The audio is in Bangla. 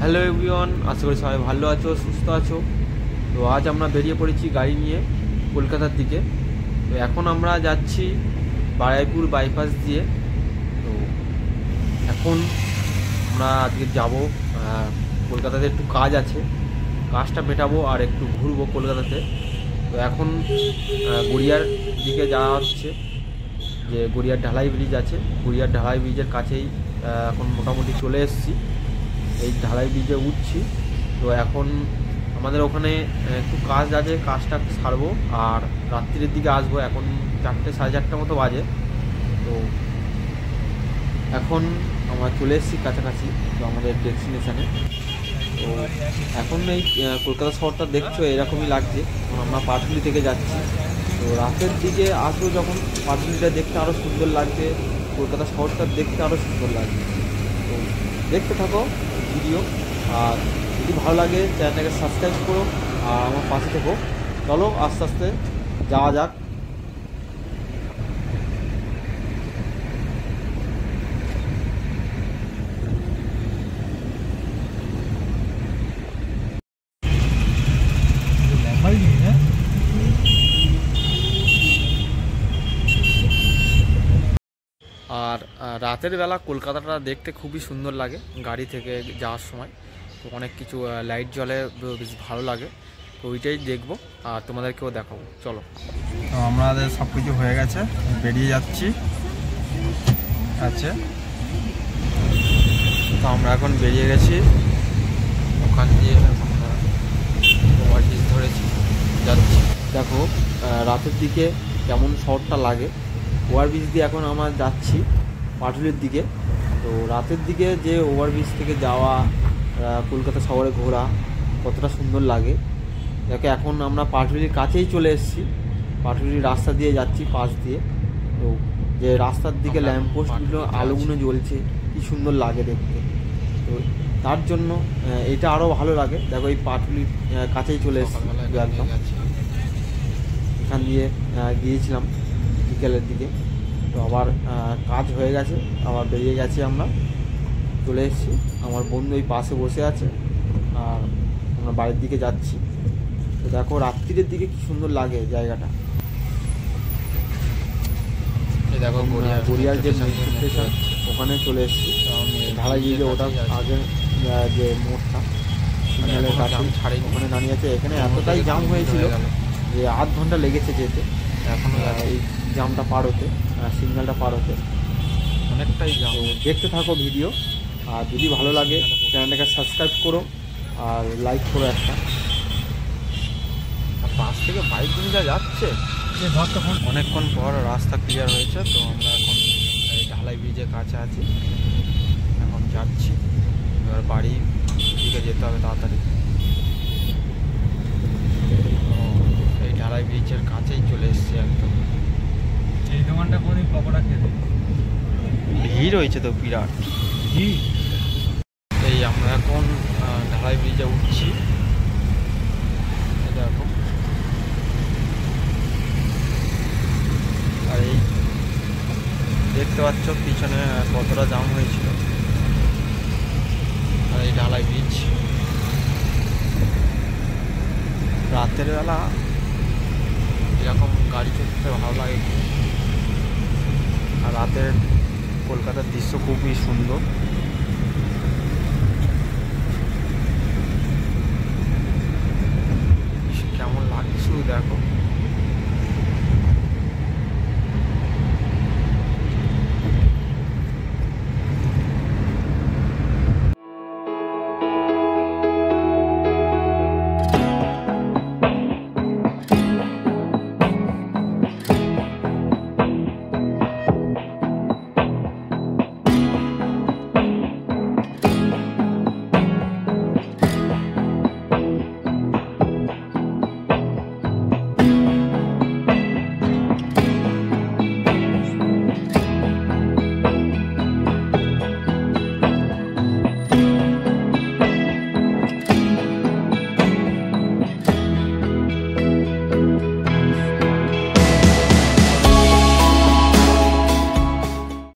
হ্যালো এভরিওয়ান, আশা করি সবাই ভালো আছো, সুস্থ আছো। তো আজ আমরা বেরিয়ে পড়েছি গাড়ি নিয়ে কলকাতার দিকে। তো এখন আমরা যাচ্ছি বারুইপুর বাইপাস দিয়ে। তো এখন আমরা আজকে যাব কলকাতাতে, একটু কাজ আছে, কাজটা মেটাবো আর একটু ঘুরবো কলকাতাতে। তো এখন গড়িয়ার দিকে যাওয়া হচ্ছে, যে গড়িয়ার ঢালাই ব্রিজ আছে, গড়িয়ার ঢালাই ব্রিজের কাছেই এখন মোটামুটি চলে এসেছি। এই ঢালাই ব্রিজে উঠছি। তো এখন আমাদের ওখানে একটু কাজ আছে, কাজটা সারবো আর রাত্রির দিকে আসবো। এখন 4টে সাড়ে 4টা মতো বাজে। তো এখন আমরা চলে এসেছি কাছাকাছি, তো আমাদের ডেস্টিনেশানে। তো এখন এই কলকাতা শহরটা দেখছো এরকমই লাগছে। এখন আমরা পাটুলি থেকে যাচ্ছি। তো রাতের দিকে আসবো যখন, পাটুলিটা দেখতে আরও সুন্দর লাগবে, কলকাতা শহরটা দেখতে আরও সুন্দর লাগবে। তো দেখতে থাকো ভিডিও, আর যদি ভালো লাগে চ্যানেলটাকে সাবস্ক্রাইব করো আর আমার পাশে থেকো। চলো আস্তে আস্তে যাওয়া যাক। আর রাতের বেলা কলকাতাটা দেখতে খুবই সুন্দর লাগে গাড়ি থেকে যাওয়ার সময়। তো অনেক কিছু লাইট জ্বলে, বেশ ভালো লাগে। তো ওইটাই দেখবো আর তোমাদেরকেও দেখাবো। চলো। তো আমাদের সব কিছু হয়ে গেছে, বেরিয়ে যাচ্ছি। তো আমরা এখন বেরিয়ে গেছি, ওখান দিয়ে ওভারব্রিজ ধরেছি, যাচ্ছি। দেখো রাতের দিকে কেমন শহরটা লাগে। ওভারব্রিজ দিয়ে এখন আমরা যাচ্ছি পাটুলির দিকে। তো রাতের দিকে যে ওভারব্রিজ থেকে যাওয়া, কলকাতা শহরে ঘোরা কতটা সুন্দর লাগে। দেখো এখন আমরা পাটুলির কাছেই চলে এসেছি, পাটুলির রাস্তা দিয়ে যাচ্ছি, পাশ দিয়ে। তো যে রাস্তার দিকে ল্যাম্পপোস্টগুলো আলোগুলো জ্বলছে, কি সুন্দর লাগে দেখতে। তো তার জন্য এটা আরও ভালো লাগে। দেখো এই পাটুলির কাছেই চলে এসেছি একদম। এখান দিয়ে গিয়েছিলাম বিকেলের দিকে। তো আবার কাজ হয়ে গেছে, আবার বেরিয়ে গেছি, আমরা চলে এসেছি। আমার বন্ধু ওই পাশে বসে আছে আর আমরা বাড়ির দিকে যাচ্ছি। তো দেখো রাত্রির দিকে কি সুন্দর লাগে জায়গাটা। দেখো গড়িয়ার যে স্টেশন, ওখানে চলে এসেছি। ঢালাই ব্রিজে ওটা আগে যে মোড়টা সিগন্যালের কাছে ওখানে দাঁড়িয়ে আছে। এখানে এতটাই জাম হয়েছিল যে আধ ঘন্টা লেগেছে যেতে। এখন এই জামটা পার হতে, সিগন্যালটা পার হতে অনেকটাই জাম। দেখতে থাকো ভিডিও, আর যদি ভালো লাগে চ্যানেলটাকে সাবস্ক্রাইব করো আর লাইক করো একটা। পাশ থেকে বাইক নিয়ে যাচ্ছে, অনেকক্ষণ পর রাস্তা ক্লিয়ার হয়েছে। তো আমরা এখন এই ঢালাই ব্রিজের কাছে আছি, এখন যাচ্ছি। এবার বাড়ির দিকে যেতে হবে তাড়াতাড়ি। এই ঢালাই ব্রিজের কাছেই চলে এসেছি একদম। এই দোকানটা কোনদিন পকোড়া খেতে ভিড় হয়েছে তো বিরাট ভিড়। এই আমরা এখন ঢালাই ব্রিজে উঠছি। দেখো আর এই দেখতে পাচ্ছ পিছনে কতটা জাম হয়েছিল। আর এই ঢালাই ব্রিজ রাতের বেলা এরকম গাড়ি চলতে ভালো লাগে। আর রাতের কলকাতার দৃশ্য খুবই সুন্দর।